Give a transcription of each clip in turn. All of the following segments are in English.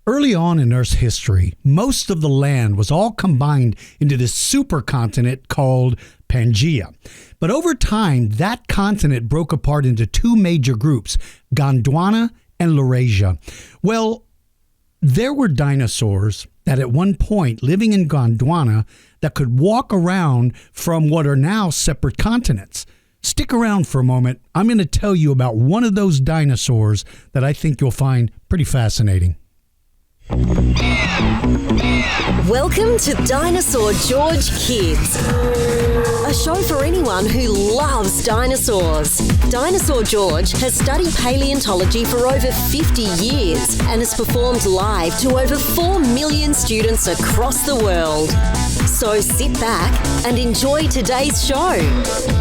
Early on in Earth's history, most of the land was all combined into this supercontinent called Pangaea. But over time, that continent broke apart into two major groups, Gondwana and Laurasia. Well, there were dinosaurs that at one point living in Gondwana that could walk around from what are now separate continents. Stick around for a moment. I'm going to tell you about one of those dinosaurs that I think you'll find pretty fascinating. Welcome to Dinosaur George Kids, a show for anyone who loves dinosaurs. Dinosaur George has studied paleontology for over 50 years and has performed live to over 4 million students across the world. So sit back and enjoy today's show.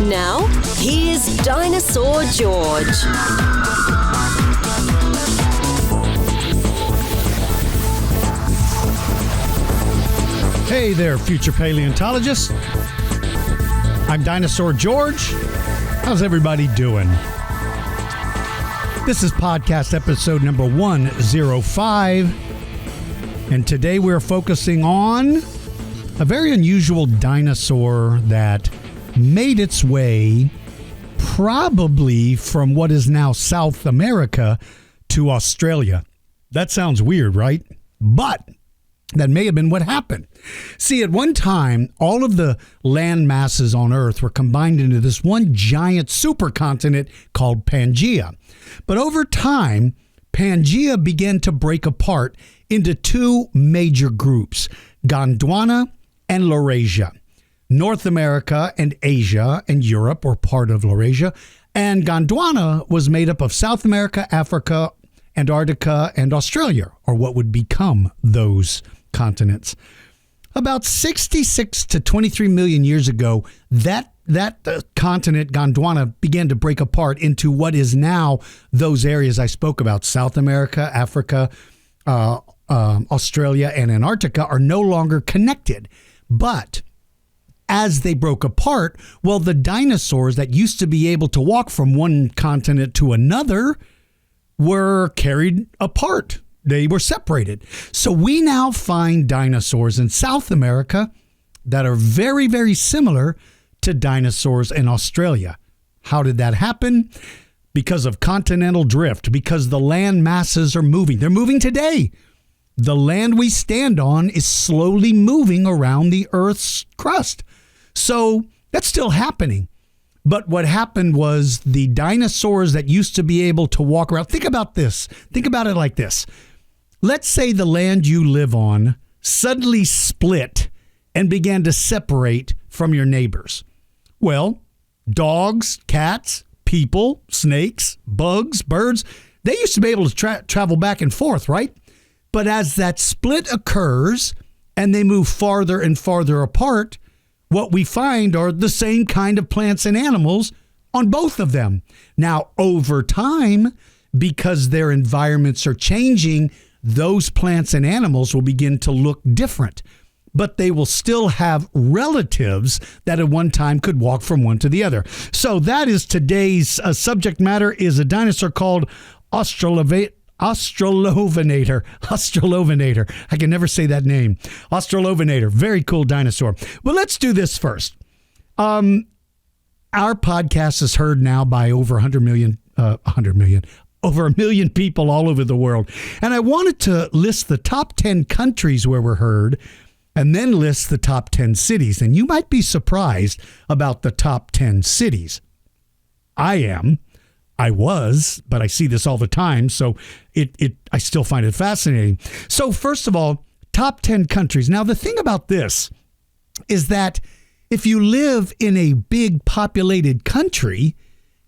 Now, here's Dinosaur George. Hey there, future paleontologists. I'm Dinosaur George. How's everybody doing? This is podcast episode number 105. And today we're focusing on a very unusual dinosaur that made its way probably from what is now South America to Australia. That sounds weird, right? But that may have been what happened. See, at one time, all of the land masses on Earth were combined into this one giant supercontinent called Pangaea. But over time, Pangaea began to break apart into two major groups, Gondwana and Laurasia. North America and Asia and Europe were part of Laurasia, and Gondwana was made up of South America, Africa, Antarctica, and Australia, or what would become those continents. About 66 to 23 million years ago, that continent, Gondwana, began to break apart into what is now those areas I spoke about. South America, Africa, Australia, and Antarctica are no longer connected. But as they broke apart, well, the dinosaurs that used to be able to walk from one continent to another were carried apart. They were separated. So we now find dinosaurs in South America that are very, very similar to dinosaurs in Australia. How did that happen? Because of continental drift, because the land masses are moving. They're moving today. The land we stand on is slowly moving around the Earth's crust. So that's still happening. But what happened was the dinosaurs that used to be able to walk around. Think about this. Think about it like this. Let's say the land you live on suddenly split and began to separate from your neighbors. Well, dogs, cats, people, snakes, bugs, birds, they used to be able to travel back and forth, right? But as that split occurs and they move farther and farther apart, what we find are the same kind of plants and animals on both of them. Now, over time, because their environments are changing, those plants and animals will begin to look different. But they will still have relatives that at one time could walk from one to the other. So that is today's subject matter, is a dinosaur called Australovenator. I can never say that name. Australovenator. Very cool dinosaur. Well, let's do this first. Our podcast is heard now by over 100 million, over 1 million people all over the world. And I wanted to list the top 10 countries where we're heard and then list the top 10 cities. And you might be surprised about the top 10 cities. I was, but I see this all the time, so I still find it fascinating. So first of all, top 10 countries. Now, the thing about this is that if you live in a big populated country,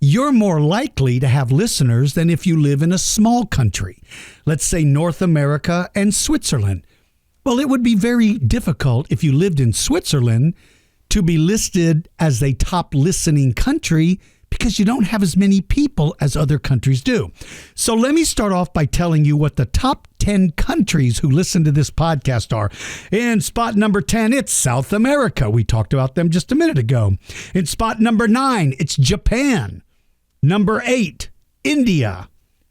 you're more likely to have listeners than if you live in a small country. Let's say North America and Switzerland. Well, it would be very difficult if you lived in Switzerland to be listed as a top listening country because you don't have as many people as other countries do. So let me start off by telling you what the top 10 countries who listen to this podcast are. In spot number 10, it's South America. We talked about them just a minute ago. In spot number 9, it's Japan. Number 8, India.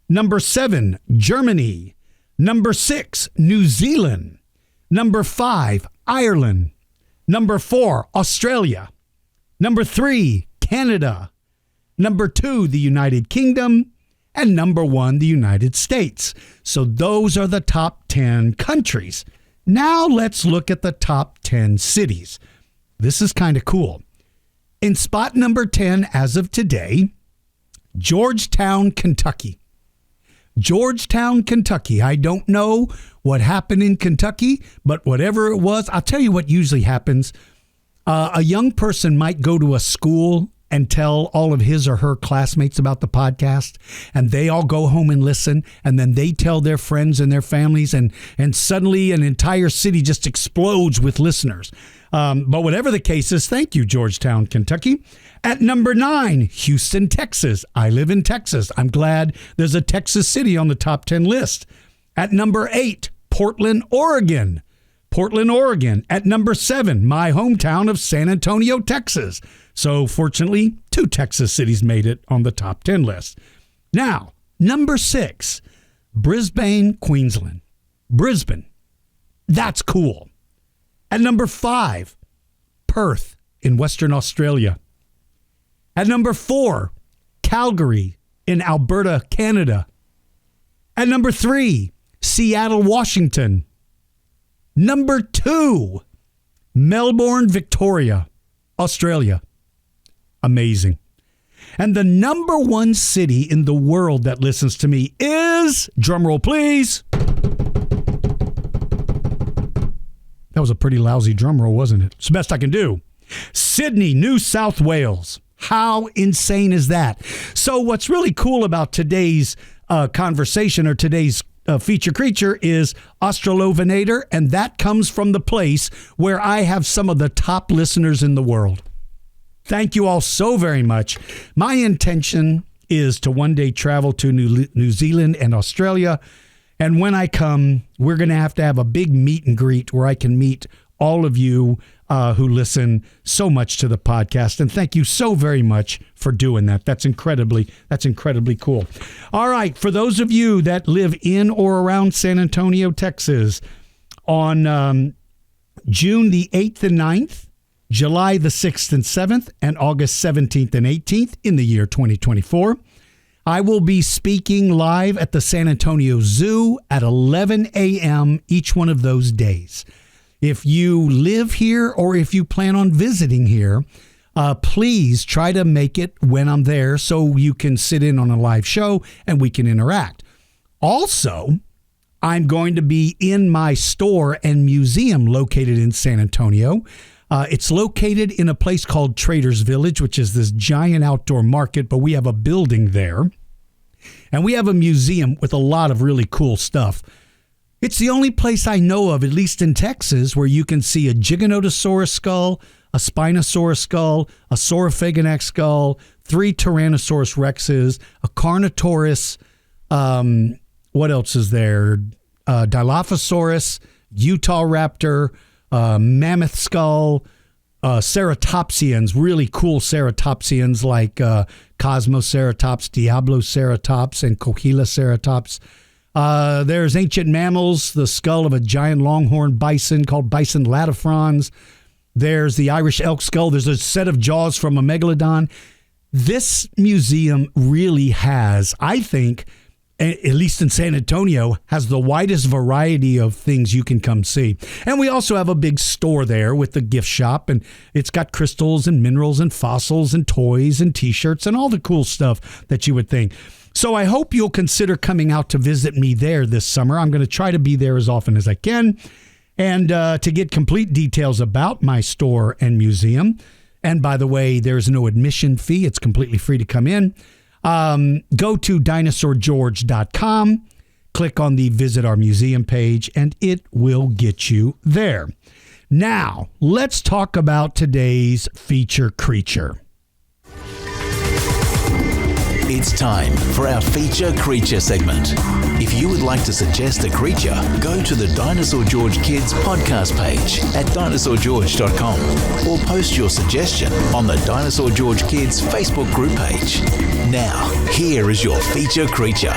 Number 7, Germany. Number 6, New Zealand. Number 5, Ireland. Number 4, Australia. Number 3, Canada. Number 2, the United Kingdom. And number 1, the United States. So those are the top 10 countries. Now let's look at the top 10 cities. This is kind of cool. In spot number 10 as of today, Georgetown, Kentucky. Georgetown, Kentucky. I don't know what happened in Kentucky, but whatever it was, I'll tell you what usually happens. A young person might go to a school and tell all of his or her classmates about the podcast, and they all go home and listen, and then they tell their friends and their families, and suddenly an entire city just explodes with listeners. But whatever the case is, thank you, Georgetown, Kentucky. At number 9, Houston, Texas. I live in Texas. I'm glad there's a Texas city on the top 10 list. At number 8, Portland, Oregon. Portland, Oregon. At number 7, my hometown of San Antonio, Texas. So fortunately, 2 Texas cities made it on the top 10 list. Now, number 6, Brisbane, Queensland. Brisbane. That's cool. At number 5, Perth in Western Australia. At number 4, Calgary in Alberta, Canada. At number 3, Seattle, Washington. Number 2, Melbourne, Victoria, Australia. Amazing. And the number 1 city in the world that listens to me is, drumroll please. That was a pretty lousy drumroll, wasn't it? It's the best I can do. Sydney, New South Wales. How insane is that? So what's really cool about today's conversation or today's feature creature is Australovenator, and that comes from the place where I have some of the top listeners in the world. Thank you all so very much. My intention is to one day travel to New Zealand and Australia, and when I come, we're going to have a big meet and greet where I can meet all of you who listen so much to the podcast. And thank you so very much for doing that. That's incredibly cool. All right. For those of you that live in or around San Antonio, Texas, on June the 8th and 9th, July the 6th and 7th, and August 17th and 18th in the year 2024, I will be speaking live at the San Antonio Zoo at 11 a.m. each one of those days. If you live here or if you plan on visiting here, please try to make it when I'm there so you can sit in on a live show and we can interact. Also, I'm going to be in my store and museum located in San Antonio. It's located in a place called Traders Village, which is this giant outdoor market, but we have a building there. And we have a museum with a lot of really cool stuff. It's the only place I know of, at least in Texas, where you can see a Giganotosaurus skull, a Spinosaurus skull, a Saurophaganax skull, 3 Tyrannosaurus rexes, a Carnotaurus, what else is there? Dilophosaurus, Utah raptor, mammoth skull, ceratopsians, really cool ceratopsians like Cosmoceratops, Diabloceratops, and Cochiloceratops. There's ancient mammals, the skull of a giant longhorn bison called Bison latifrons. There's the Irish elk skull. There's a set of jaws from a megalodon. This museum really has, I think, at least in San Antonio, has the widest variety of things you can come see. And we also have a big store there with the gift shop, and it's got crystals and minerals and fossils and toys and T-shirts and all the cool stuff that you would think. So I hope you'll consider coming out to visit me there this summer. I'm going to try to be there as often as I can. And to get complete details about my store and museum, and by the way, there's no admission fee. It's completely free to come in. Go to dinosaurgeorge.com, click on the Visit Our Museum page, and it will get you there. Now, let's talk about today's feature creature. It's time for our Feature Creature segment. If you would like to suggest a creature, go to the Dinosaur George Kids podcast page at dinosaurgeorge.com or post your suggestion on the Dinosaur George Kids Facebook group page. Now, here is your Feature Creature.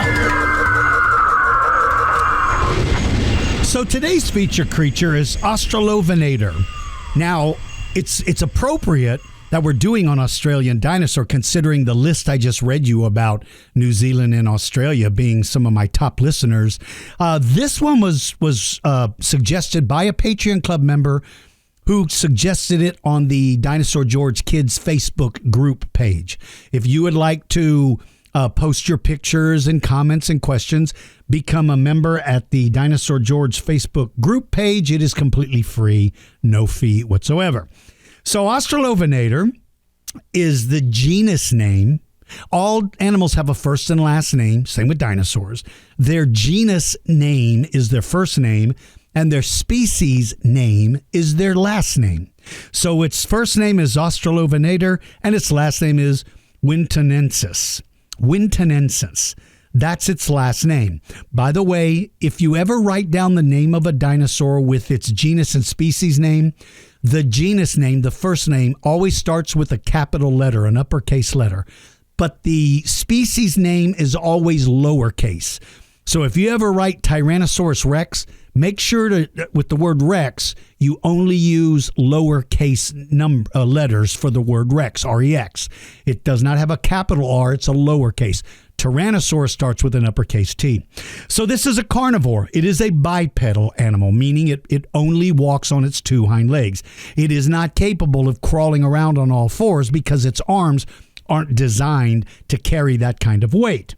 So today's feature creature is Australovenator. Now, it's appropriate that we're doing on Australian Dinosaur, considering the list I just read you about New Zealand and Australia being some of my top listeners. This one was suggested by a Patreon Club member who suggested it on the Dinosaur George Kids Facebook group page. If you would like to post your pictures and comments and questions, become a member at the Dinosaur George Facebook group page. It is completely free, no fee whatsoever. So Australovenator is the genus name. All animals have a first and last name, same with dinosaurs. Their genus name is their first name, and their species name is their last name. So its first name is Australovenator, and its last name is wintonensis. Wintonensis. That's its last name. By the way, if you ever write down the name of a dinosaur with its genus and species name, the genus name, the first name, always starts with a capital letter, an uppercase letter. But the species name is always lowercase. So if you ever write Tyrannosaurus Rex, make sure to, with the word Rex, you only use lowercase letters for the word Rex, R-E-X. It does not have a capital R, it's a lowercase. Tyrannosaurus starts with an uppercase T. So this is a carnivore. It is a bipedal animal, meaning it only walks on its two hind legs. It is not capable of crawling around on all fours because its arms aren't designed to carry that kind of weight.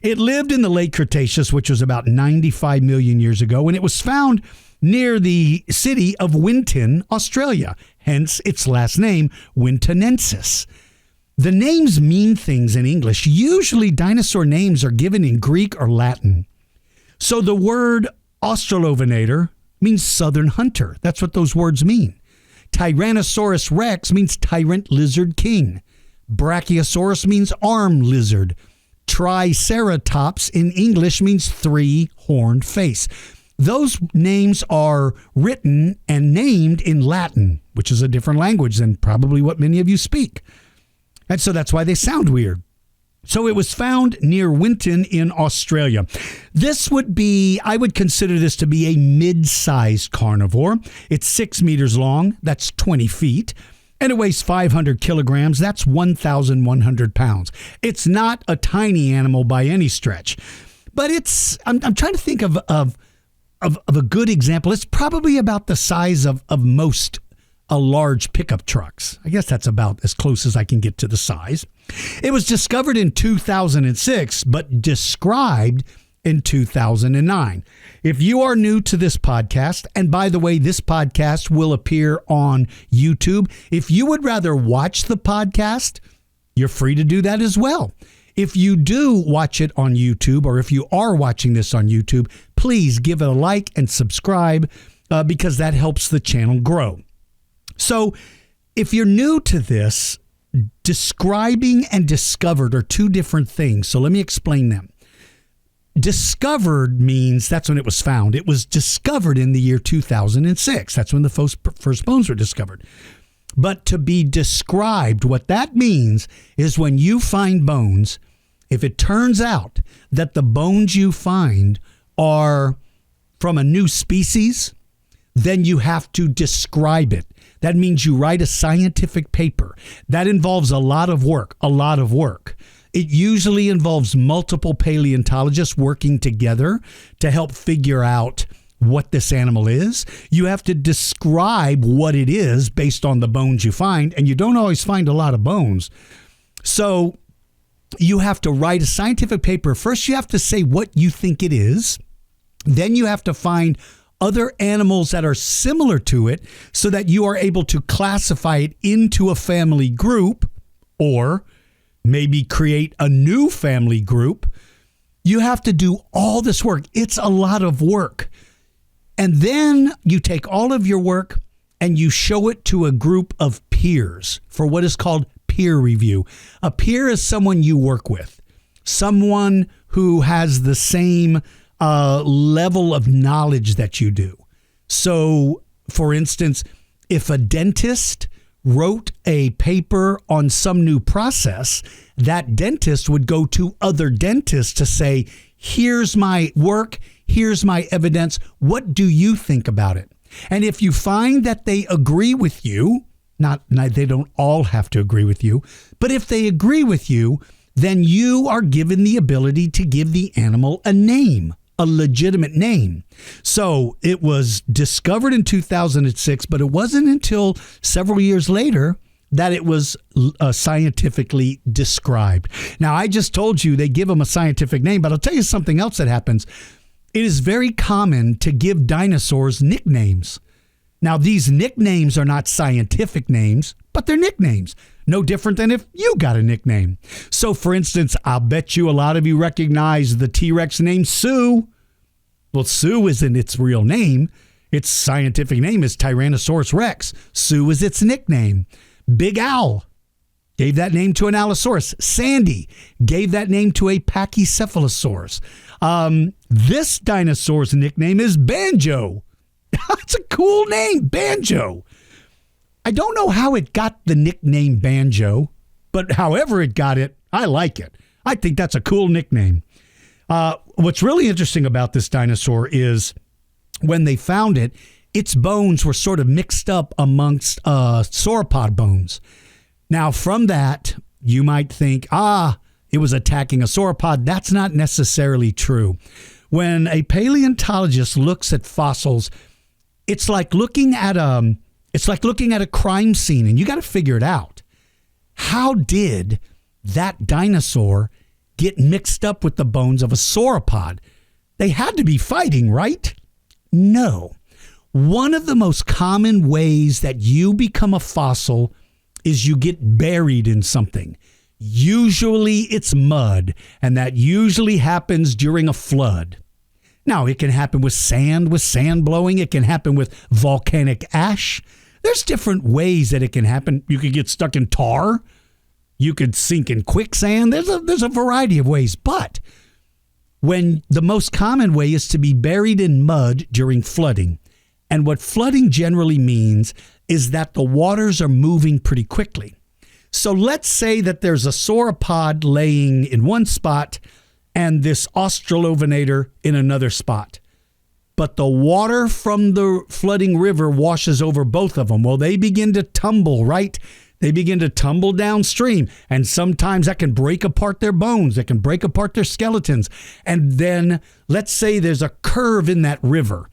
It lived in the late Cretaceous, which was about 95 million years ago, and it was found near the city of Winton, Australia, hence its last name, Wintonensis. The names mean things in English. Usually dinosaur names are given in Greek or Latin. So the word Australovenator means southern hunter. That's what those words mean. Tyrannosaurus Rex means tyrant lizard king. Brachiosaurus means arm lizard. Triceratops in English means three-horned face. Those names are written and named in Latin, which is a different language than probably what many of you speak. And so that's why they sound weird. So it was found near Winton in Australia. This would be, I would consider this to be a mid-sized carnivore. It's 6 meters long, that's 20 feet, and it weighs 500 kilograms, that's 1,100 pounds. It's not a tiny animal by any stretch, but I'm trying to think of a good example. It's probably about the size of most large pickup trucks. I guess that's about as close as I can get to the size. It was discovered in 2006, but described in 2009. If you are new to this podcast, and by the way, this podcast will appear on YouTube. If you would rather watch the podcast, you're free to do that as well. If you do watch it on YouTube, or if you are watching this on YouTube, please give it a like and subscribe because that helps the channel grow. So if you're new to this, describing and discovered are two different things. So let me explain them. Discovered means that's when it was found. It was discovered in the year 2006. That's when the first bones were discovered. But to be described, what that means is when you find bones, if it turns out that the bones you find are from a new species, then you have to describe it. That means you write a scientific paper. That involves a lot of work. It usually involves multiple paleontologists working together to help figure out what this animal is. You have to describe what it is based on the bones you find, and you don't always find a lot of bones. So you have to write a scientific paper. First, you have to say what you think it is. Then you have to find other animals that are similar to it so that you are able to classify it into a family group or maybe create a new family group. You have to do all this work. It's a lot of work. And then you take all of your work and you show it to a group of peers for what is called peer review. A peer is someone you work with, someone who has the same level of knowledge that you do. So, for instance, if a dentist wrote a paper on some new process, that dentist would go to other dentists to say, here's my work, Here's my evidence. What do you think about it? And if you find that they agree with you, they don't all have to agree with you, but if they agree with you, then you are given the ability to give the animal a name, a legitimate name. So it was discovered in 2006, but it wasn't until several years later that it was scientifically described. Now, I just told you they give them a scientific name, but I'll tell you something else that happens. It is very common to give dinosaurs nicknames. Now, these nicknames are not scientific names, but they're nicknames. No different than if you got a nickname. So, for instance, I'll bet you a lot of you recognize the T-Rex name Sue. Well, Sue isn't its real name. Its scientific name is Tyrannosaurus Rex. Sue is its nickname. Big Owl gave that name to an Allosaurus. Sandy gave that name to a Pachycephalosaurus. This dinosaur's nickname is Banjo. That's a cool name, Banjo. I don't know how it got the nickname Banjo, but however it got it, I like it. I think that's a cool nickname. What's really interesting about this dinosaur is when they found it, its bones were sort of mixed up amongst sauropod bones. Now, from that, you might think, it was attacking a sauropod. That's not necessarily true. When a paleontologist looks at fossils, it's like looking at a crime scene, and you got to figure it out. How did that dinosaur get mixed up with the bones of a sauropod? They had to be fighting, right? No. One of the most common ways that you become a fossil is you get buried in something. Usually it's mud, and that usually happens during a flood. Now, it can happen with sand blowing. It can happen with volcanic ash. There's different ways that it can happen. You could get stuck in tar. You could sink in quicksand. There's a variety of ways. But when the most common way is to be buried in mud during flooding. And what flooding generally means is that the waters are moving pretty quickly. So let's say that there's a sauropod laying in one spot and this Australovenator in another spot. But the water from the flooding river washes over both of them. Well, they begin to tumble, right? They begin to tumble downstream. And sometimes that can break apart their bones. That can break apart their skeletons. And then let's say there's a curve in that river.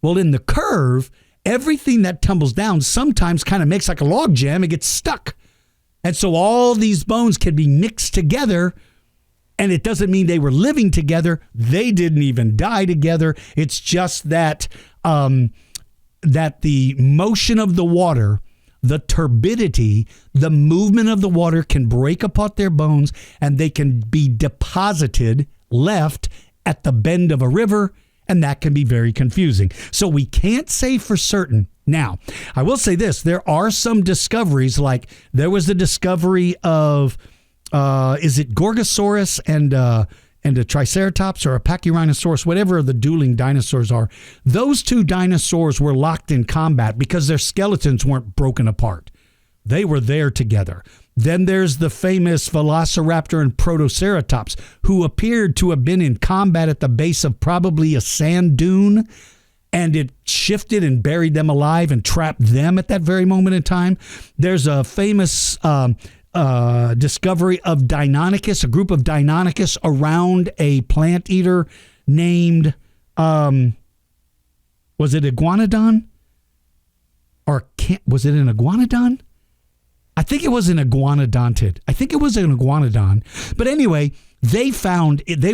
Well, in the curve, everything that tumbles down sometimes kind of makes like a log jam and gets stuck. And so all these bones can be mixed together. And it doesn't mean they were living together. They didn't even die together. It's just that that the motion of the water, the turbidity, the movement of the water can break apart their bones, and they can be deposited, left at the bend of a river, and that can be very confusing. So we can't say for certain. Now, I will say this. There are some discoveries, like there was the discovery of is it Gorgosaurus and a Triceratops or a Pachyrhinosaurus, whatever the dueling dinosaurs are. Those two dinosaurs were locked in combat because their skeletons weren't broken apart. They were there together. Then there's the famous Velociraptor and Protoceratops, who appeared to have been in combat at the base of probably a sand dune, and it shifted and buried them alive and trapped them at that very moment in time. There's a famous discovery of Deinonychus, a group of Deinonychus around a plant eater named, was it Iguanodon? Was it an Iguanodon? I think it was an Iguanodontid. I think it was an Iguanodon. But anyway, they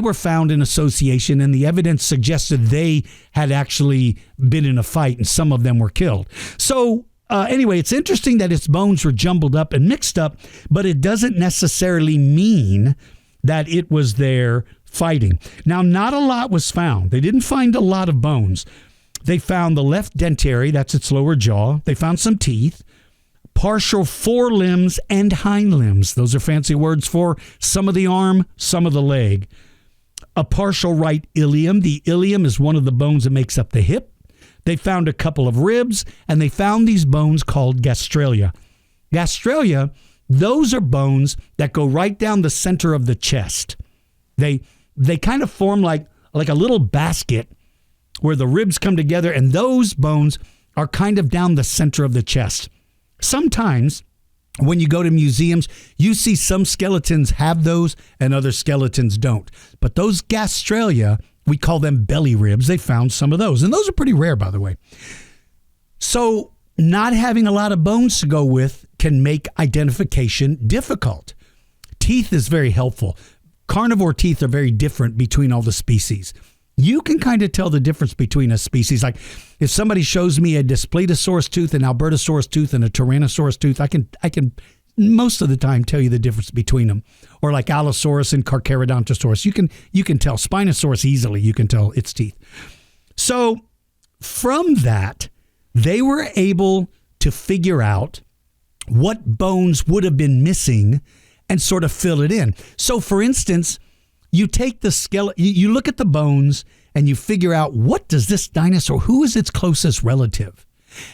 were found in association, and the evidence suggested they had actually been in a fight, and some of them were killed. So anyway, it's interesting that its bones were jumbled up and mixed up, but it doesn't necessarily mean that it was there fighting. Now, not a lot was found. They didn't find a lot of bones. They found the left dentary, that's its lower jaw. They found some teeth, partial forelimbs and hind limbs. Those are fancy words for some of the arm, some of the leg. A partial right ilium. The ilium is one of the bones that makes up the hip. They found a couple of ribs, and they found these bones called gastralia. Gastralia, those are bones that go right down the center of the chest. They kind of form like a little basket where the ribs come together, and those bones are kind of down the center of the chest. Sometimes when you go to museums, you see some skeletons have those and other skeletons don't. But those gastralia, we call them belly ribs. They found some of those, and those are pretty rare, by the way. So not having a lot of bones to go with can make identification difficult. Teeth is very helpful. Carnivore teeth are very different between all the species. You can kind of tell the difference between a species. Like if somebody shows me a Daspletosaurus tooth, an Albertosaurus tooth, and a Tyrannosaurus tooth, I can most of the time tell you the difference between them. Or like Allosaurus and Carcharodontosaurus, you can tell. Spinosaurus easily, you can tell its teeth. So from that, they were able to figure out what bones would have been missing and sort of fill it in. So for instance, you take the skeleton, you look at the bones and you figure out, what does this dinosaur, who is its closest relative?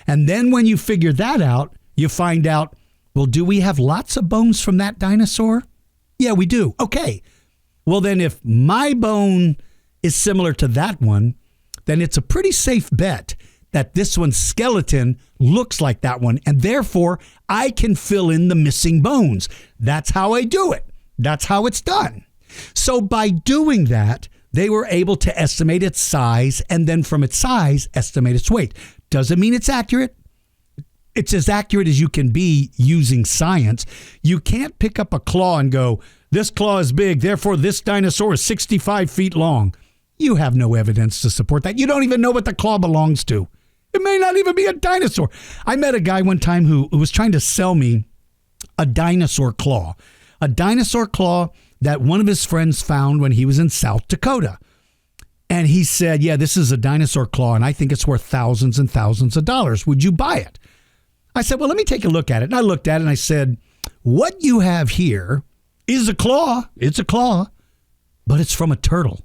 And then when you figure that out, you find out, well, do we have lots of bones from that dinosaur? Yeah, we do. Okay. Well, then if my bone is similar to that one, then it's a pretty safe bet that this one's skeleton looks like that one, and therefore I can fill in the missing bones. That's how I do it. That's how it's done. So by doing that, they were able to estimate its size, and then from its size, estimate its weight. Doesn't mean it's accurate. It's as accurate as you can be using science. You can't pick up a claw and go, this claw is big, therefore this dinosaur is 65 feet long. You have no evidence to support that. You don't even know what the claw belongs to. It may not even be a dinosaur. I met a guy one time who was trying to sell me a dinosaur claw that one of his friends found when he was in South Dakota. And he said, yeah, this is a dinosaur claw, and I think it's worth thousands and thousands of dollars. Would you buy it? I said, well, let me take a look at it. And I looked at it and I said, what you have here is a claw. It's a claw, but it's from a turtle.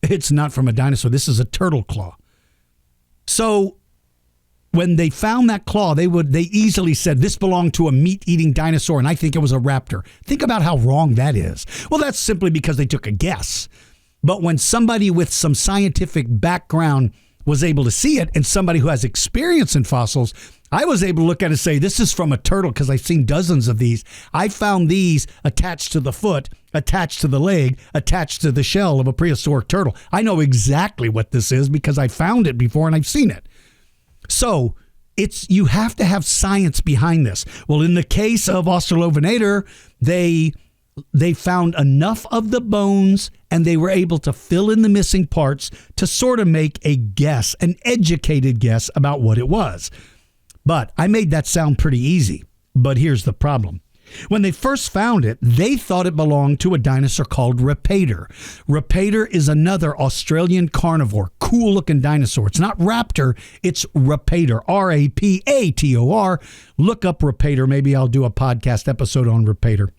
It's not from a dinosaur. This is a turtle claw. So when they found that claw, they easily said this belonged to a meat-eating dinosaur, and I think it was a raptor. Think about how wrong that is. Well, that's simply because they took a guess. But when somebody with some scientific background was able to see it, and somebody who has experience in fossils, I was able to look at it and say, this is from a turtle, because I've seen dozens of these. I found these attached to the foot, attached to the leg, attached to the shell of a prehistoric turtle. I know exactly what this is because I found it before and I've seen it. So you have to have science behind this. Well, in the case of Australovenator, they found enough of the bones and they were able to fill in the missing parts to sort of make a guess, an educated guess about what it was. But I made that sound pretty easy. But here's the problem. When they first found it, they thought it belonged to a dinosaur called Rapator. Rapator is another Australian carnivore, cool-looking dinosaur. It's not raptor, it's Rapator, R-A-P-A-T-O-R. Look up Rapator. Maybe I'll do a podcast episode on Rapator.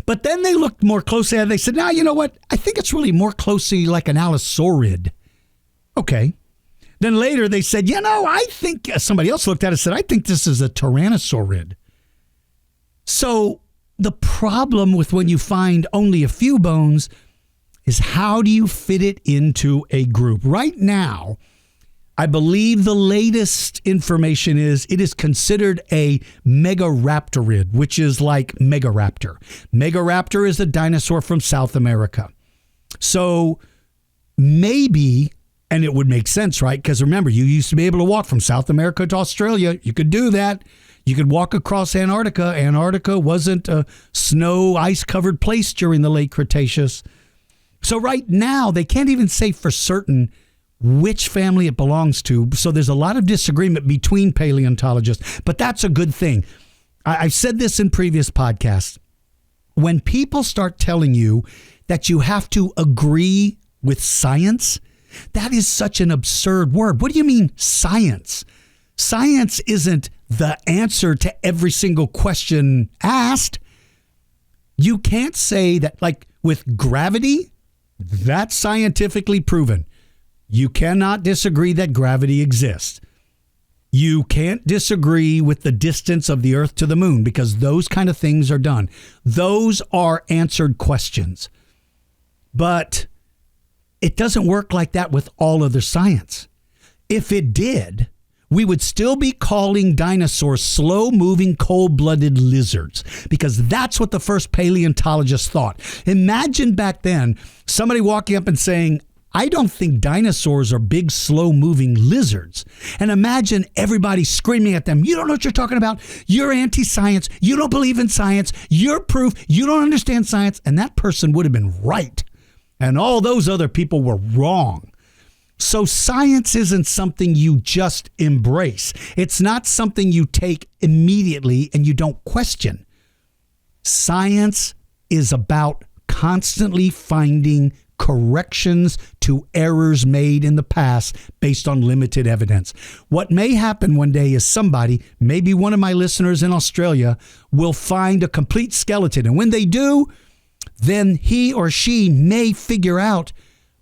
But then they looked more closely at it. They said, now, you know what? I think it's really more closely like an Allosaurid. Okay. Then later they said, I think, somebody else looked at it and said, I think this is a Tyrannosaurid. So the problem with when you find only a few bones is how do you fit it into a group? Right now, I believe the latest information is it is considered a Megaraptorid, which is like Megaraptor. Megaraptor is a dinosaur from South America. So maybe, and it would make sense, right? Because remember, you used to be able to walk from South America to Australia. You could do that. You could walk across Antarctica. Antarctica wasn't a snow, ice-covered place during the late Cretaceous. So right now, they can't even say for certain which family it belongs to. So there's a lot of disagreement between paleontologists, but that's a good thing. I've said this in previous podcasts. When people start telling you that you have to agree with science, that is such an absurd word. What do you mean science? Science isn't the answer to every single question asked. You can't say that, like with gravity, that's scientifically proven. You cannot disagree that gravity exists. You can't disagree with the distance of the Earth to the moon because those kind of things are done. Those are answered questions. But it doesn't work like that with all other science. If it did, we would still be calling dinosaurs slow-moving, cold-blooded lizards, because that's what the first paleontologists thought. Imagine back then somebody walking up and saying, I don't think dinosaurs are big, slow-moving lizards. And imagine everybody screaming at them, you don't know what you're talking about. You're anti-science. You don't believe in science. You're proof. You don't understand science. And that person would have been right. And all those other people were wrong. So science isn't something you just embrace. It's not something you take immediately and you don't question. Science is about constantly finding corrections to errors made in the past based on limited evidence. What may happen one day is somebody, maybe one of my listeners in Australia, will find a complete skeleton. And when they do, then he or she may figure out,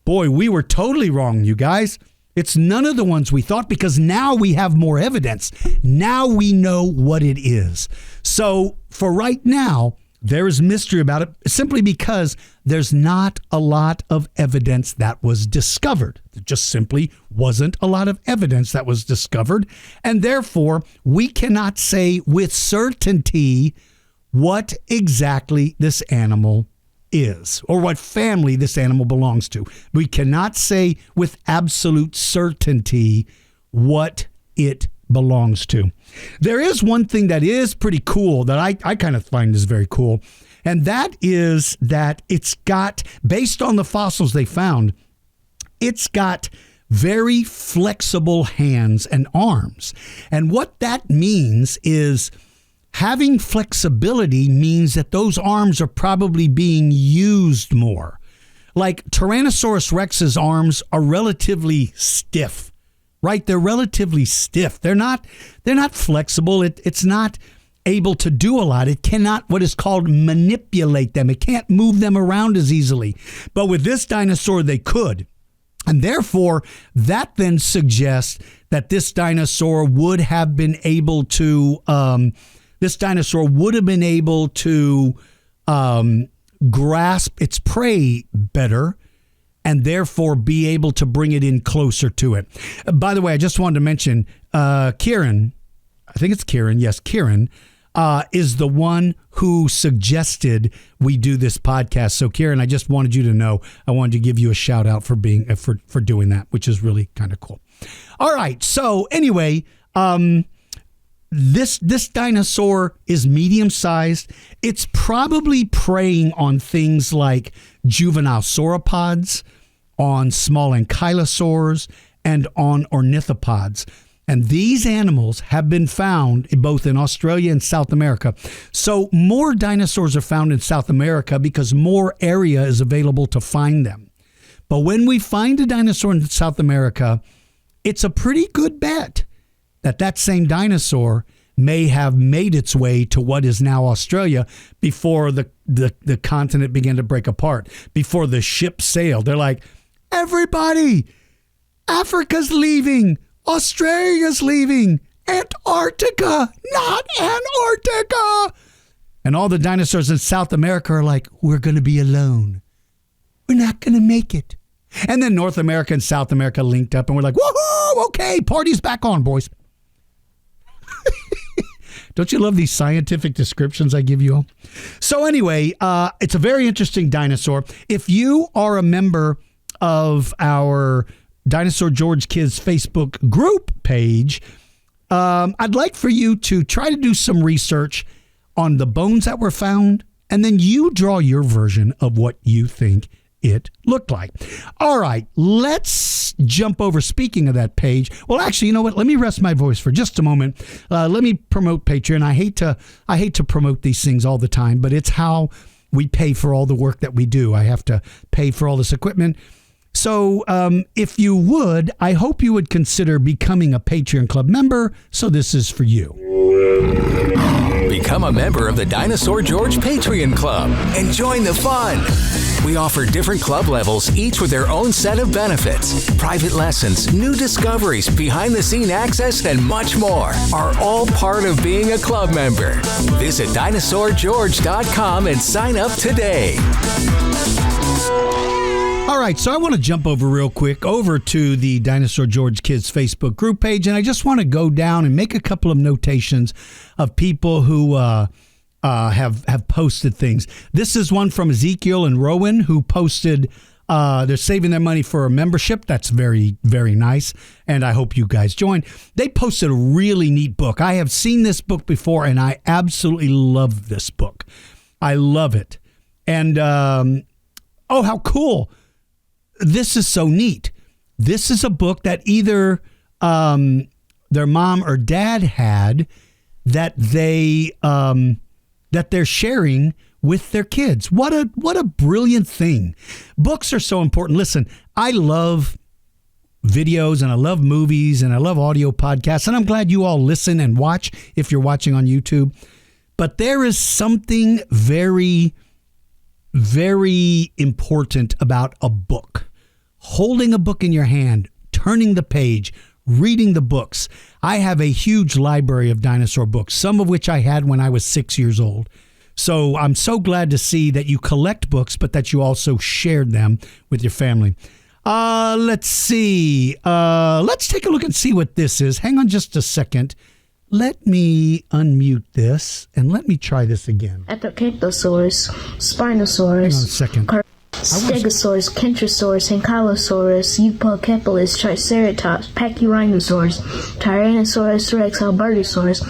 boy, we were totally wrong, you guys. It's none of the ones we thought, because now we have more evidence. Now we know what it is. So for right now, there is mystery about it simply because there's not a lot of evidence that was discovered. There just simply wasn't a lot of evidence that was discovered. And therefore, we cannot say with certainty what exactly this animal is or what family this animal belongs to. We cannot say with absolute certainty what it belongs to. There is one thing that is pretty cool that I kind of find is very cool, and that is that it's got, based on the fossils they found, it's got very flexible hands and arms. And what that means is having flexibility means that those arms are probably being used more. Like Tyrannosaurus Rex's arms are relatively stiff. Right? They're relatively stiff. They're not flexible. It's not able to do a lot. It cannot, what is called, manipulate them. It can't move them around as easily. But with this dinosaur, they could. And therefore, that then suggests that this dinosaur would have been able to, grasp its prey better, and therefore be able to bring it in closer to it. By the way, I just wanted to mention Kieran, I think it's Kieran, yes, Kieran, is the one who suggested we do this podcast. So Kieran, I just wanted you to know, I wanted to give you a shout out for being for doing that, which is really kind of cool. All right, so anyway, this dinosaur is medium sized. It's probably preying on things like juvenile sauropods, on small ankylosaurs, and on ornithopods. And these animals have been found both in Australia and South America. So more dinosaurs are found in South America because more area is available to find them. But when we find a dinosaur in South America, it's a pretty good bet that that same dinosaur may have made its way to what is now Australia before the continent began to break apart, before the ship sailed. They're like, everybody, Africa's leaving, Australia's leaving, Antarctica, not Antarctica. And all the dinosaurs in South America are like, we're going to be alone. We're not going to make it. And then North America and South America linked up, and we're like, woohoo, okay, party's back on, boys. Don't you love these scientific descriptions I give you all? So anyway, it's a very interesting dinosaur. If you are a member of our Dinosaur George Kids Facebook group page, I'd like for you to try to do some research on the bones that were found, and then you draw your version of what you think it looked like. All right, let's jump over. Speaking of that page, well, actually, you know what? Let me rest my voice for just a moment. Let me promote Patreon. I hate to promote these things all the time, but it's how we pay for all the work that we do. I have to pay for all this equipment. So if you would, I hope you would consider becoming a Patreon Club member. So this is for you. Become a member of the Dinosaur George Patreon Club and join the fun. We offer different club levels, each with their own set of benefits. Private lessons, new discoveries, behind-the-scene access, and much more are all part of being a club member. Visit dinosaurgeorge.com and sign up today. All right, so I want to jump over real quick over to the Dinosaur George Kids Facebook group page, and I just want to go down and make a couple of notations of people who have posted things. This is one from Ezekiel and Rowan who posted. They're saving their money for a membership. That's very, very nice, and I hope you guys join. They posted a really neat book. I have seen this book before, and I absolutely love this book. I love it, and oh, how cool! This is so neat. This is a book that either their mom or dad had that they're sharing with their kids. What a brilliant thing. Books are so important. Listen, I love videos and I love movies and I love audio podcasts, and I'm glad you all listen and watch if you're watching on YouTube. But there is something very, very important about a book. Holding a book in your hand, turning the page, reading the books. I have a huge library of dinosaur books, some of which I had when I was 6 years old. So I'm so glad to see that you collect books, but that you also shared them with your family. Let's see. Let's take a look and see what this is. Hang on just a second. Let me unmute this and let me try this again. Ethocactosaurus, Spinosaurus. Hang on a second. Stegosaurus, Kentrosaurus, Ankylosaurus, Eupocephalus, Triceratops, Pachyrhinosaurus, Tyrannosaurus Rex, Albertosaurus,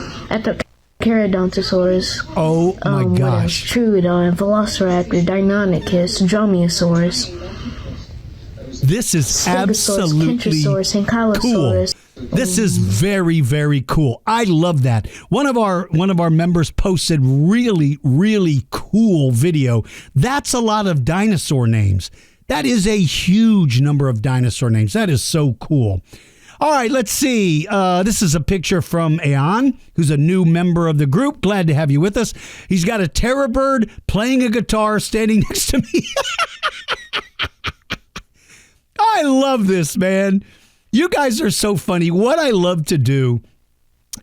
Ethocardontosaurus. Oh my gosh. Troodon, Velociraptor, Deinonychus, Dromaeosaurus. This is Stegosaurus, absolutely Kentrosaurus, Ankylosaurus. cool. This is very, very cool. I love that. One of our members posted really, really cool video. That's a lot of dinosaur names. That is a huge number of dinosaur names. That is so cool. All right, let's see. This is a picture from Aeon, who's a new member of the group. Glad to have you with us. He's got a terror bird playing a guitar standing next to me. I love this, man. You guys are so funny. What I love to do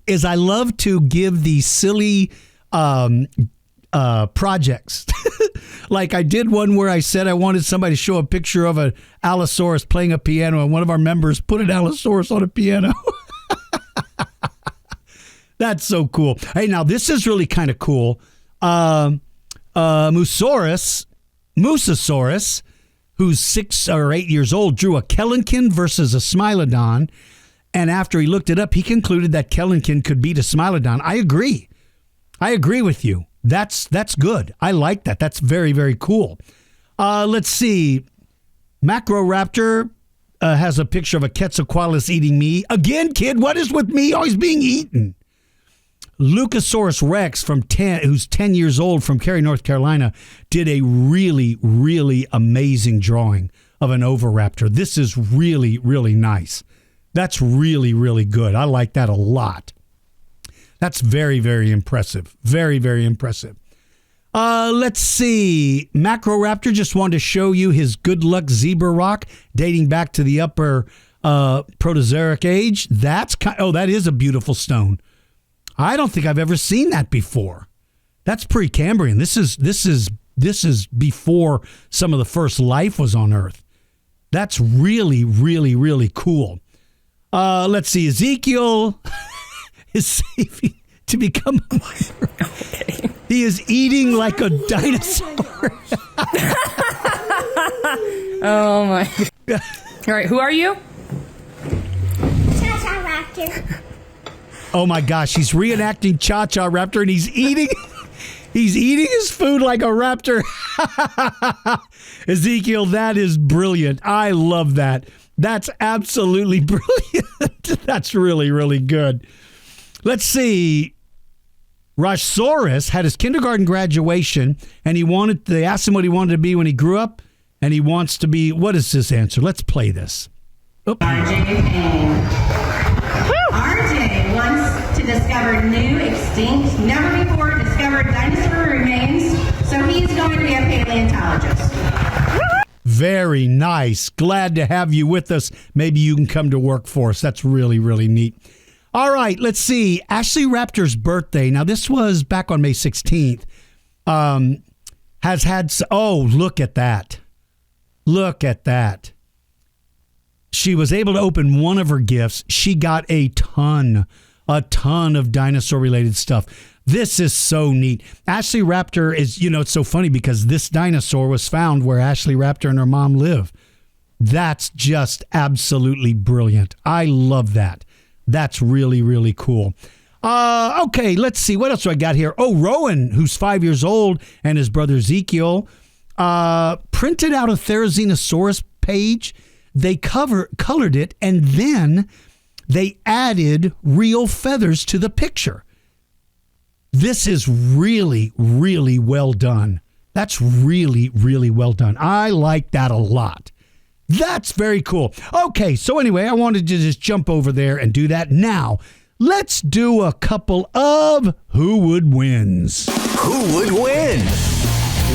is I love to give these silly projects. Like I did one where I said I wanted somebody to show a picture of an Allosaurus playing a piano, and one of our members put an Allosaurus on a piano. That's so cool. Hey, now this is really kind of cool. Mosasaurus, who's 6 or 8 years old, drew a Kellenkin versus a Smilodon. And after he looked it up, he concluded that Kellenkin could beat a Smilodon. I agree. I agree with you. That's good. I like that. That's very, very cool. Let's see. Macroraptor has a picture of a Quetzalcoatlus eating me. Again, kid, what is with me always being eaten? Lucasaurus Rex, who's 10 years old from Cary, North Carolina, did a really, really amazing drawing of an oviraptor. This is really, really nice. That's really, really good. I like that a lot. That's very, very impressive. Very, very impressive. Let's see. Macroraptor just wanted to show you his good luck zebra rock dating back to the upper Proterozoic age. That is a beautiful stone. I don't think I've ever seen that before. That's Precambrian. This is before some of the first life was on Earth. That's really, really, really cool. Let's see. Ezekiel is saving to become a miner. Okay. He is eating like a dinosaur. Oh my. All right, who are you? Cha-Cha Raptor. Oh my gosh, he's reenacting Cha-Cha Raptor, and he's eating his food like a raptor. Ezekiel, that is brilliant. I love that. That's absolutely brilliant. That's really, really good. Let's see. Rashsaurus had his kindergarten graduation, and they asked him what he wanted to be when he grew up, and he wants to be, what is this answer? Let's play this. RJ Payne. RJ wants to discover new, extinct, never before discovered dinosaur remains, so he's going to be a paleontologist. Very nice. Glad to have you with us. Maybe you can come to work for us. That's really, really neat. All right, let's see. Ashley Raptor's birthday. Now, this was back on May 16th. Has had... Oh, look at that. Look at that. She was able to open one of her gifts. She got a ton of dinosaur-related stuff. This is so neat. Ashley Raptor is, it's so funny because this dinosaur was found where Ashley Raptor and her mom live. That's just absolutely brilliant. I love that. That's really, really cool. Okay, let's see. What else do I got here? Oh, Rowan, who's 5 years old, and his brother Ezekiel, printed out a Therizinosaurus page. They colored it, and then they added real feathers to the picture. This is really, really well done. That's really, really well done. I like that a lot. That's very cool. Okay, so anyway, I wanted to just jump over there and do that. Now, let's do a couple of Who Would Wins. Who would win?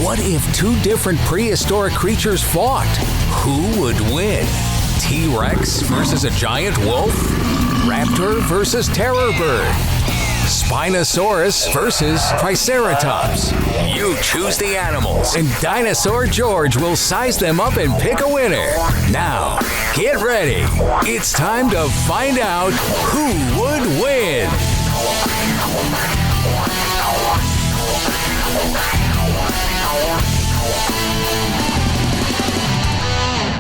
What if two different prehistoric creatures fought? Who would win? T-Rex versus a giant wolf? Raptor versus terror bird? Spinosaurus versus Triceratops? You choose the animals, and Dinosaur George will size them up and pick a winner. Now, get ready. It's time to find out who would win.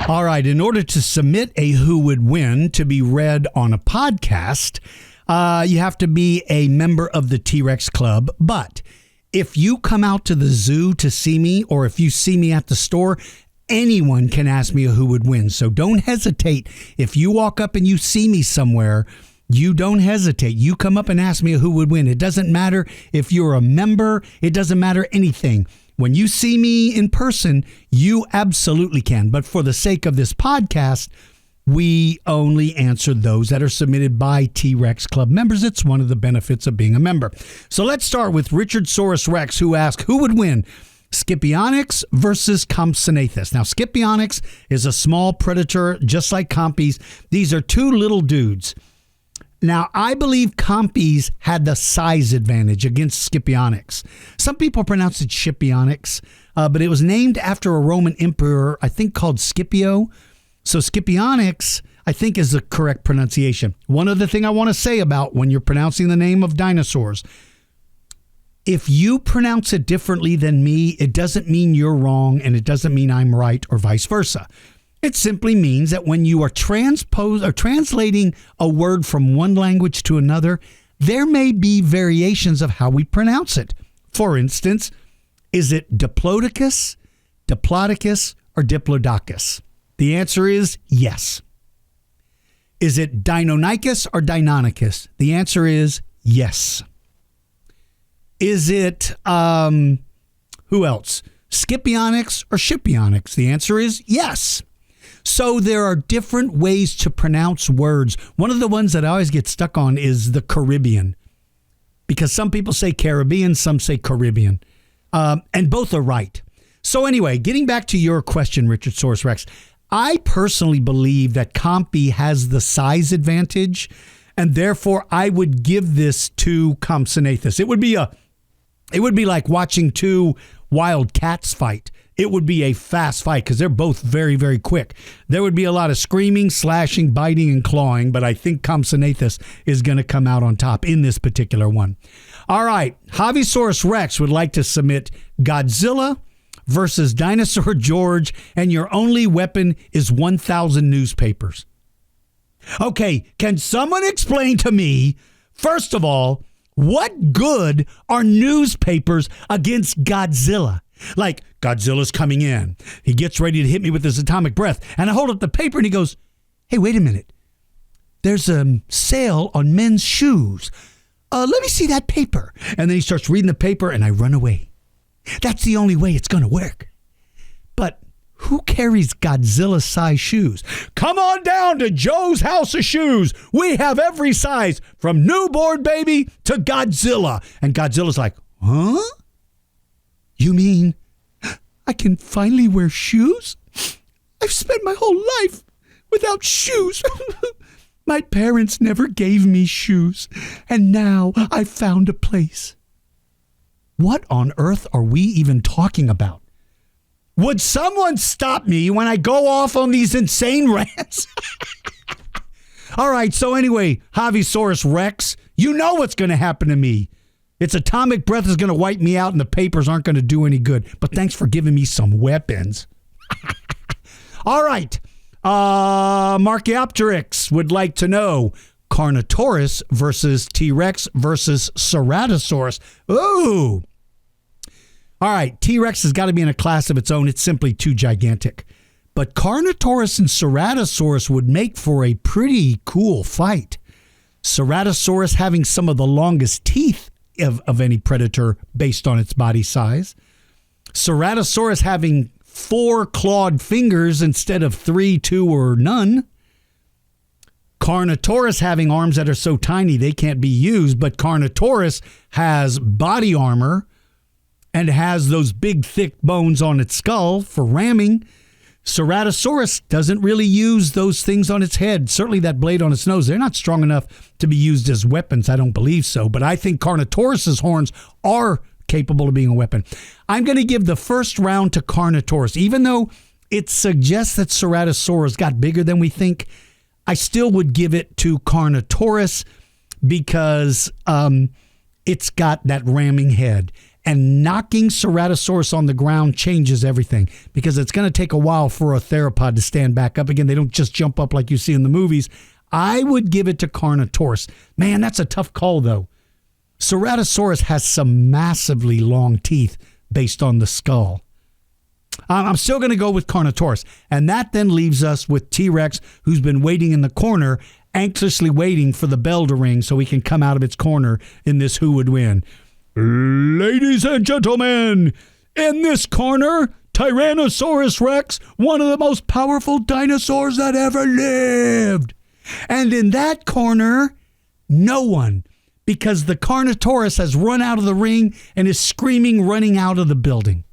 All right, in order to submit a Who Would Win to be read on a podcast, you have to be a member of the T-Rex Club. But if you come out to the zoo to see me, or if you see me at the store, anyone can ask me a Who Would Win. So don't hesitate. If you walk up and you see me somewhere, you don't hesitate. You come up and ask me a Who Would Win. It doesn't matter if you're a member. It doesn't matter anything. When you see me in person, you absolutely can. But for the sake of this podcast, we only answer those that are submitted by T-Rex Club members. It's one of the benefits of being a member. So let's start with Richard Saurus Rex, who asked, who would win, Scipionyx versus Compsognathus? Now, Scipionyx is a small predator, just like Compies. These are two little dudes. Now, I believe Compies had the size advantage against Scipionyx. Some people pronounce it Scipionyx, but it was named after a Roman emperor, I think called Scipio. So Scipionyx, I think, is the correct pronunciation. One other thing I want to say about when you're pronouncing the name of dinosaurs, if you pronounce it differently than me, it doesn't mean you're wrong, and it doesn't mean I'm right, or vice versa. It simply means that when you are translating a word from one language to another, there may be variations of how we pronounce it. For instance, is it Diplodocus, Diplodocus, or Diplodocus? The answer is yes. Is it Deinonychus or Deinonychus? The answer is yes. Is it, who else? Scipionyx or Scipionyx? The answer is yes. So there are different ways to pronounce words. One of the ones that I always get stuck on is the Caribbean, because some people say Caribbean, some say Caribbean, and both are right. So anyway, getting back to your question, Richard Saurus Rex, I personally believe that Compy has the size advantage, and therefore I would give this to Compsognathus. It would be like watching two wild cats fight. It would be a fast fight because they're both very, very quick. There would be a lot of screaming, slashing, biting, and clawing, but I think Compsognathus is going to come out on top in this particular one. All right, Javisaurus Rex would like to submit Godzilla versus Dinosaur George, and your only weapon is 1,000 newspapers. Okay, can someone explain to me, first of all, what good are newspapers against Godzilla? Like, Godzilla's coming in. He gets ready to hit me with his atomic breath. And I hold up the paper and he goes, hey, wait a minute. There's a sale on men's shoes. Let me see that paper. And then he starts reading the paper and I run away. That's the only way it's going to work. But who carries Godzilla-size shoes? Come on down to Joe's House of Shoes. We have every size from newborn baby to Godzilla. And Godzilla's like, huh? You mean I can finally wear shoes? I've spent my whole life without shoes. My parents never gave me shoes, and now I've found a place. What on earth are we even talking about? Would someone stop me when I go off on these insane rants? All right, so anyway, Javisaurus Rex, you know what's going to happen to me. Its atomic breath is going to wipe me out and the papers aren't going to do any good. But thanks for giving me some weapons. All right, Marchiopteryx would like to know Carnotaurus versus T-Rex versus Ceratosaurus. Ooh. All right, T-Rex has got to be in a class of its own. It's simply too gigantic. But Carnotaurus and Ceratosaurus would make for a pretty cool fight. Ceratosaurus having some of the longest teeth of any predator based on its body size. Ceratosaurus having 4 clawed fingers instead of 3, 2, or none. Carnotaurus having arms that are so tiny they can't be used, but Carnotaurus has body armor and has those big, thick bones on its skull for ramming. Ceratosaurus doesn't really use those things on its head. Certainly that blade on its nose. They're not strong enough to be used as weapons. I don't believe so. But I think Carnotaurus's horns are capable of being a weapon. I'm going to give the first round to Carnotaurus. Even though it suggests that Ceratosaurus got bigger than we think, I still would give it to Carnotaurus because it's got that ramming head. And knocking Ceratosaurus on the ground changes everything because it's going to take a while for a theropod to stand back up again. They don't just jump up like you see in the movies. I would give it to Carnotaurus. Man, that's a tough call, though. Ceratosaurus has some massively long teeth based on the skull. I'm still going to go with Carnotaurus. And that then leaves us with T-Rex, who's been waiting in the corner, anxiously waiting for the bell to ring so he can come out of its corner in this Who Would Win. Ladies and gentlemen, in this corner, Tyrannosaurus Rex, one of the most powerful dinosaurs that ever lived. And in that corner, no one, because the Carnotaurus has run out of the ring and is screaming, running out of the building.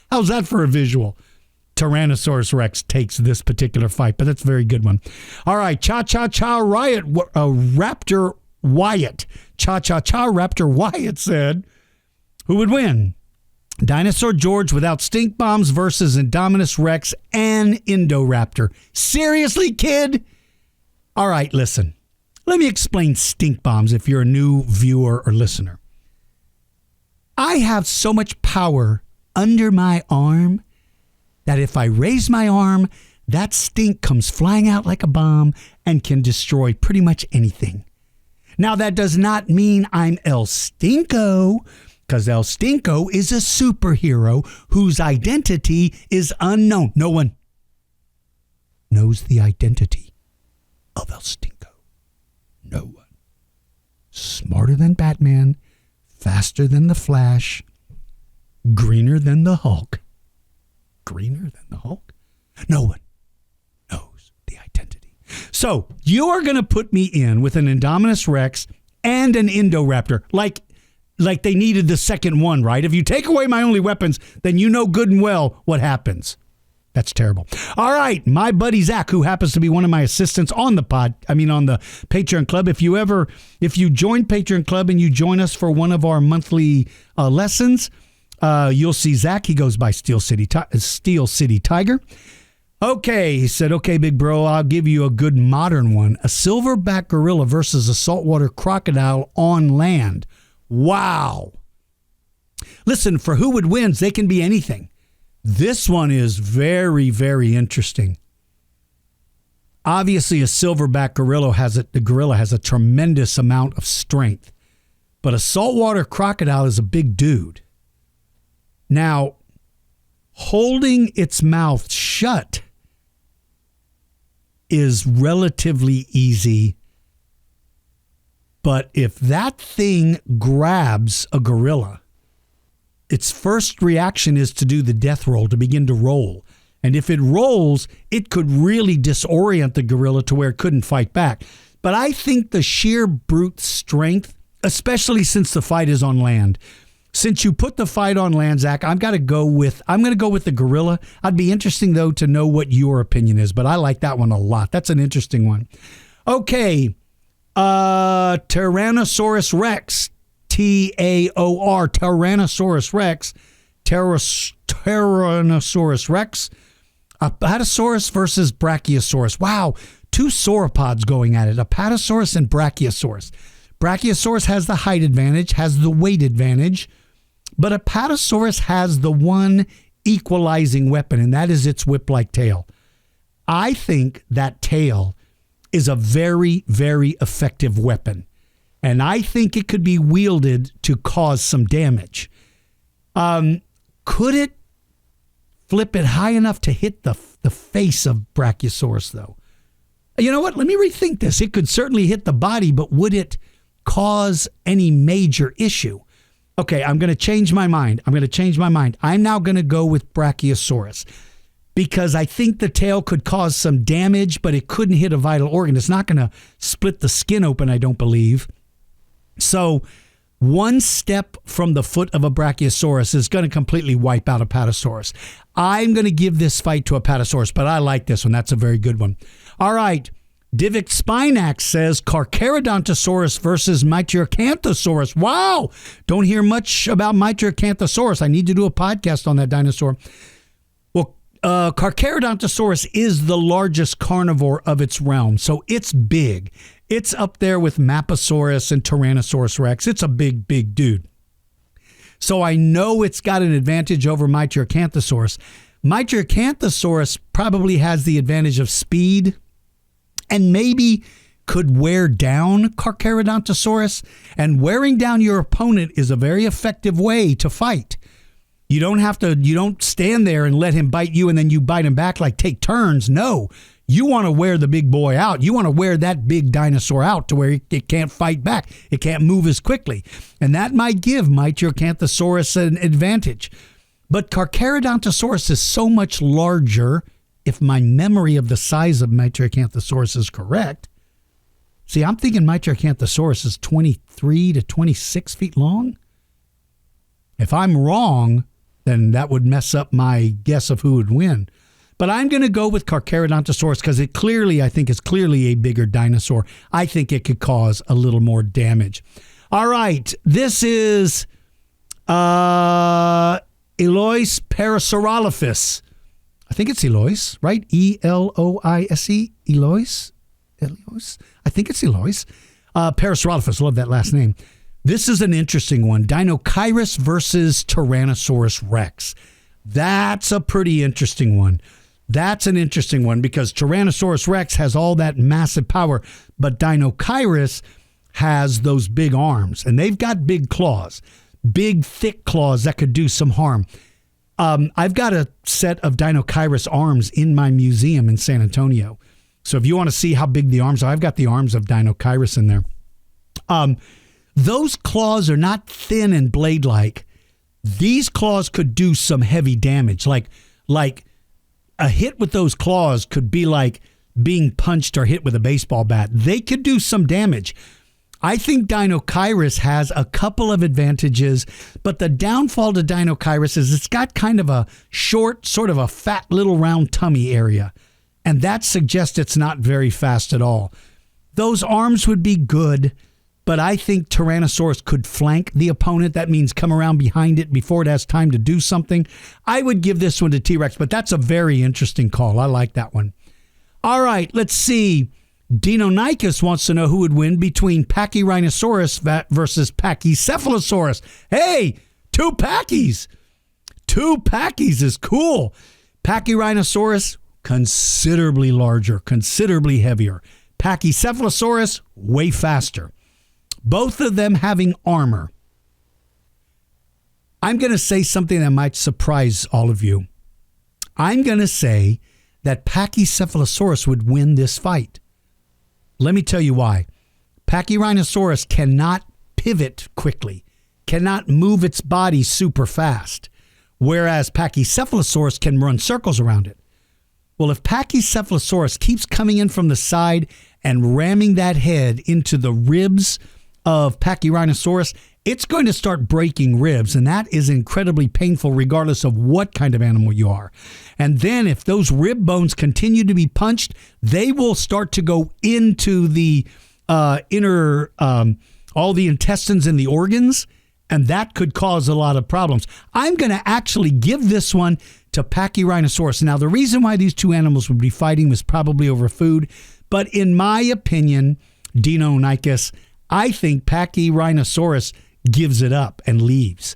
How's that for a visual? Tyrannosaurus Rex takes this particular fight, but that's a very good one. All right, Cha-Cha-Cha Riot, Raptor Wyatt. Cha-Cha-Cha Raptor Wyatt said, who would win? Dinosaur George without stink bombs versus Indominus Rex and Indoraptor. Seriously, kid? All right, listen. Let me explain stink bombs if you're a new viewer or listener. I have so much power under my arm that if I raise my arm, that stink comes flying out like a bomb and can destroy pretty much anything. Now, that does not mean I'm El Stinko, because El Stinko is a superhero whose identity is unknown. No one knows the identity of El Stinko. No one. Smarter than Batman, faster than the Flash, greener than the Hulk. Greener than the Hulk? No one knows the identity. So you are going to put me in with an Indominus Rex and an Indoraptor, like they needed the second one, right? If you take away my only weapons, then you know good and well what happens. That's terrible. All right, my buddy Zach, who happens to be one of my assistants on the Patreon Club. If you join Patreon Club and you join us for one of our monthly lessons, you'll see Zach. He goes by Steel City Tiger. Okay, he said, okay, big bro, I'll give you a good modern one. A silverback gorilla versus a saltwater crocodile on land. Wow. Listen, for Who Would Wins, they can be anything. This one is very, very interesting. Obviously, a silverback gorilla has a tremendous amount of strength, but a saltwater crocodile is a big dude. Now, holding its mouth shut is relatively easy, but if that thing grabs a gorilla, its first reaction is to do the death roll, to begin to roll. And if it rolls, it could really disorient the gorilla to where it couldn't fight back. But I think the sheer brute strength, especially since the fight is on land, since you put the fight on land, Zach, I'm going to go with the gorilla. I'd be interesting, though, to know what your opinion is, but I like that one a lot. That's an interesting one. Okay, Tyrannosaurus Rex, Taor, Tyrannosaurus Rex, Tyrannosaurus Rex, Apatosaurus versus Brachiosaurus. Wow, two sauropods going at it, Apatosaurus and Brachiosaurus. Brachiosaurus has the height advantage, has the weight advantage, but Apatosaurus has the one equalizing weapon, and that is its whip-like tail. I think that tail is a very, very effective weapon, and I think it could be wielded to cause some damage. Could it flip it high enough to hit the face of Brachiosaurus, though? You know what? Let me rethink this. It could certainly hit the body, but would it cause any major issue? Okay, I'm going to change my mind. I'm now going to go with Brachiosaurus because I think the tail could cause some damage, but it couldn't hit a vital organ. It's not going to split the skin open, I don't believe. So one step from the foot of a Brachiosaurus is going to completely wipe out Apatosaurus. I'm going to give this fight to Apatosaurus, but I like this one. That's a very good one. All right. Divic Spinax says Carcharodontosaurus versus Mitriacanthosaurus. Wow. Don't hear much about Mitriacanthosaurus. I need to do a podcast on that dinosaur. Well, Carcharodontosaurus is the largest carnivore of its realm, so it's big. It's up there with Maposaurus and Tyrannosaurus Rex. It's a big, big dude. So I know it's got an advantage over Mitriacanthosaurus. Mitriacanthosaurus probably has the advantage of speed and maybe could wear down Carcharodontosaurus. And wearing down your opponent is a very effective way to fight. You don't stand there and let him bite you and then you bite him back, like take turns. No, you want to wear the big boy out. You want to wear that big dinosaur out to where it can't fight back. It can't move as quickly. And that might give Mitriacanthosaurus an advantage. But Carcharodontosaurus is so much larger, if my memory of the size of Mitriacanthosaurus is correct. See, I'm thinking Mitriacanthosaurus is 23 to 26 feet long. If I'm wrong, then that would mess up my guess of who would win. But I'm going to go with Carcharodontosaurus because I think it's clearly a bigger dinosaur. I think it could cause a little more damage. All right, this is Elois Parasaurolophus. I think it's Elois, right? E-L-O-I-S-E, Elois? Elois? I think it's Elois. Parasaurolophus, love that last name. This is an interesting one. Dinochirus versus Tyrannosaurus Rex. That's a pretty interesting one. That's an interesting one because Tyrannosaurus Rex has all that massive power, but Dinochirus has those big arms, and they've got big claws, big, thick claws that could do some harm. I've got a set of Dinochirus arms in my museum in San Antonio. So if you want to see how big the arms are, I've got the arms of Dinochirus in there. Those claws are not thin and blade-like. These claws could do some heavy damage. Like a hit with those claws could be like being punched or hit with a baseball bat. They could do some damage. I think Dinochirus has a couple of advantages, but the downfall to Dinochirus is it's got kind of a short, sort of a fat little round tummy area, and that suggests it's not very fast at all. Those arms would be good, but I think Tyrannosaurus could flank the opponent. That means come around behind it before it has time to do something. I would give this one to T-Rex, but that's a very interesting call. I like that one. All right, let's see. Deinonychus wants to know who would win between Pachyrhinosaurus versus Pachycephalosaurus. Hey, two Pachys. Two Pachys is cool. Pachyrhinosaurus, considerably larger, considerably heavier. Pachycephalosaurus, way faster. Both of them having armor. I'm going to say something that might surprise all of you. I'm going to say that Pachycephalosaurus would win this fight. Let me tell you why. Pachyrhinosaurus cannot pivot quickly, cannot move its body super fast, whereas Pachycephalosaurus can run circles around it. Well, if Pachycephalosaurus keeps coming in from the side and ramming that head into the ribs of Pachyrhinosaurus, it's going to start breaking ribs, and that is incredibly painful regardless of what kind of animal you are. And then if those rib bones continue to be punched, they will start to go into the all the intestines and the organs, And that could cause a lot of problems. I'm going to actually give this one to Pachyrhinosaurus. Now, the reason why these two animals would be fighting was probably over food. But in my opinion, Deinonychus, I think Pachyrhinosaurus gives it up and leaves.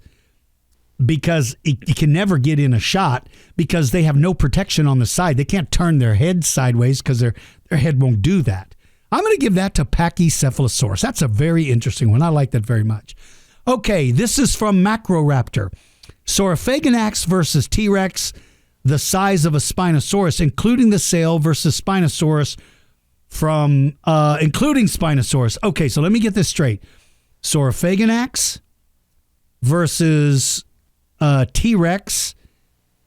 Because it can never get in a shot because they have no protection on the side. They can't turn their head sideways because their head won't do that. I'm going to give that to Pachycephalosaurus. That's a very interesting one. I like that very much. Okay, this is from Macroraptor. Saurophaganax versus T-Rex, the size of a Spinosaurus, including the sail versus Spinosaurus from, including Spinosaurus. Okay, so let me get this straight. Saurophaganax versus T-Rex,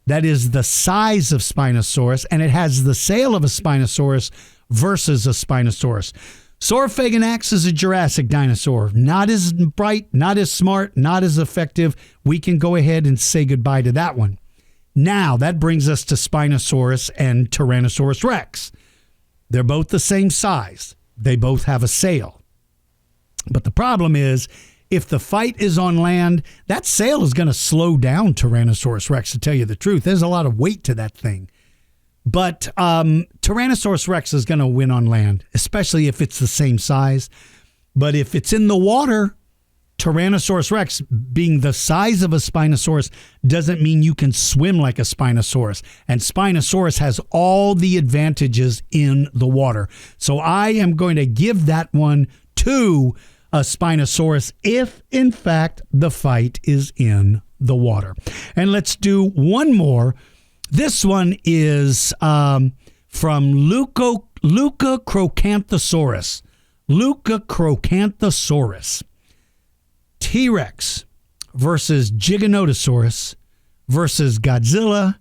that is the size of Spinosaurus, and it has the sail of a Spinosaurus versus a Spinosaurus. Saurophaganax is a Jurassic dinosaur. Not as bright, not as smart, not as effective. We can go ahead and say goodbye to that one. Now, that brings us to Spinosaurus and Tyrannosaurus Rex. They're both the same size. They both have a sail. But the problem is, if the fight is on land, that sail is going to slow down Tyrannosaurus Rex, to tell you the truth. There's a lot of weight to that thing. But Tyrannosaurus Rex is going to win on land, especially if it's the same size. But if it's in the water, Tyrannosaurus Rex, being the size of a Spinosaurus, doesn't mean you can swim like a Spinosaurus. And Spinosaurus has all the advantages in the water. So I am going to give that one to a Spinosaurus if, in fact, the fight is in the water. And let's do one more. This one is from Leucocrocanthosaurus. Leucocrocanthosaurus. T-Rex versus Giganotosaurus versus Godzilla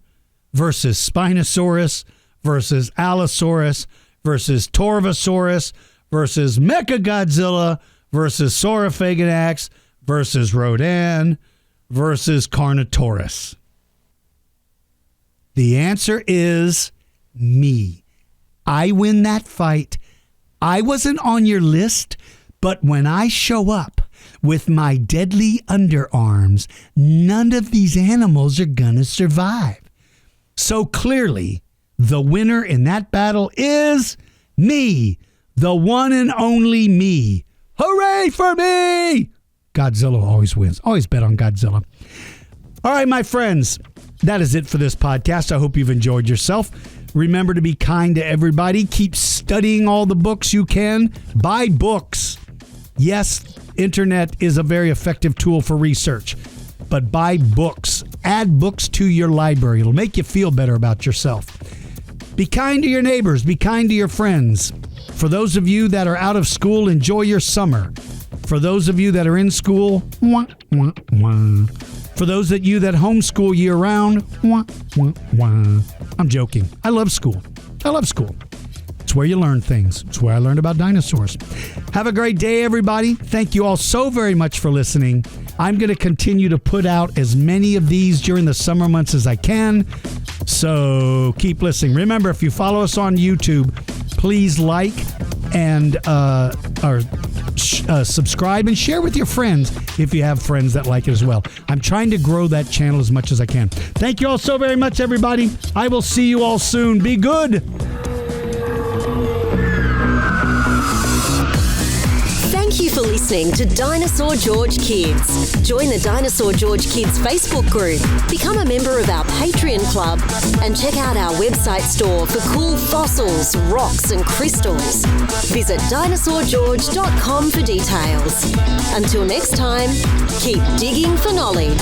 versus Spinosaurus versus Allosaurus versus Torvosaurus versus Mechagodzilla versus Saurophaganax versus Rodan versus Carnotaurus. The answer is me. I win that fight. I wasn't on your list, but when I show up with my deadly underarms, none of these animals are gonna survive. So clearly, the winner in that battle is me, the one and only me. Hooray for me! Godzilla always wins. Always bet on Godzilla. All right, my friends, that is it for this podcast. I hope you've enjoyed yourself. Remember to be kind to everybody. Keep studying all the books you can. Buy books. Yes, internet is a very effective tool for research, but buy books. Add books to your library. It'll make you feel better about yourself. Be kind to your neighbors. Be kind to your friends. For those of you that are out of school, enjoy your summer. For those of you that are in school, wah, wah, wah. For those of you that homeschool year-round, wah, wah, wah. I'm joking. I love school. I love school. It's where you learn things. It's where I learned about dinosaurs. Have a great day, everybody. Thank you all so very much for listening. I'm going to continue to put out as many of these during the summer months as I can. So keep listening. Remember, if you follow us on YouTube, please like and subscribe and share with your friends if you have friends that like it as well. I'm trying to grow that channel as much as I can. Thank you all so very much, everybody. I will see you all soon. Be good. Thank you for listening to Dinosaur George Kids. Join the Dinosaur George Kids Facebook group, become a member of our Patreon club, and check out our website store for cool fossils, rocks, and crystals. Visit dinosaurgeorge.com for details. Until next time, keep digging for knowledge.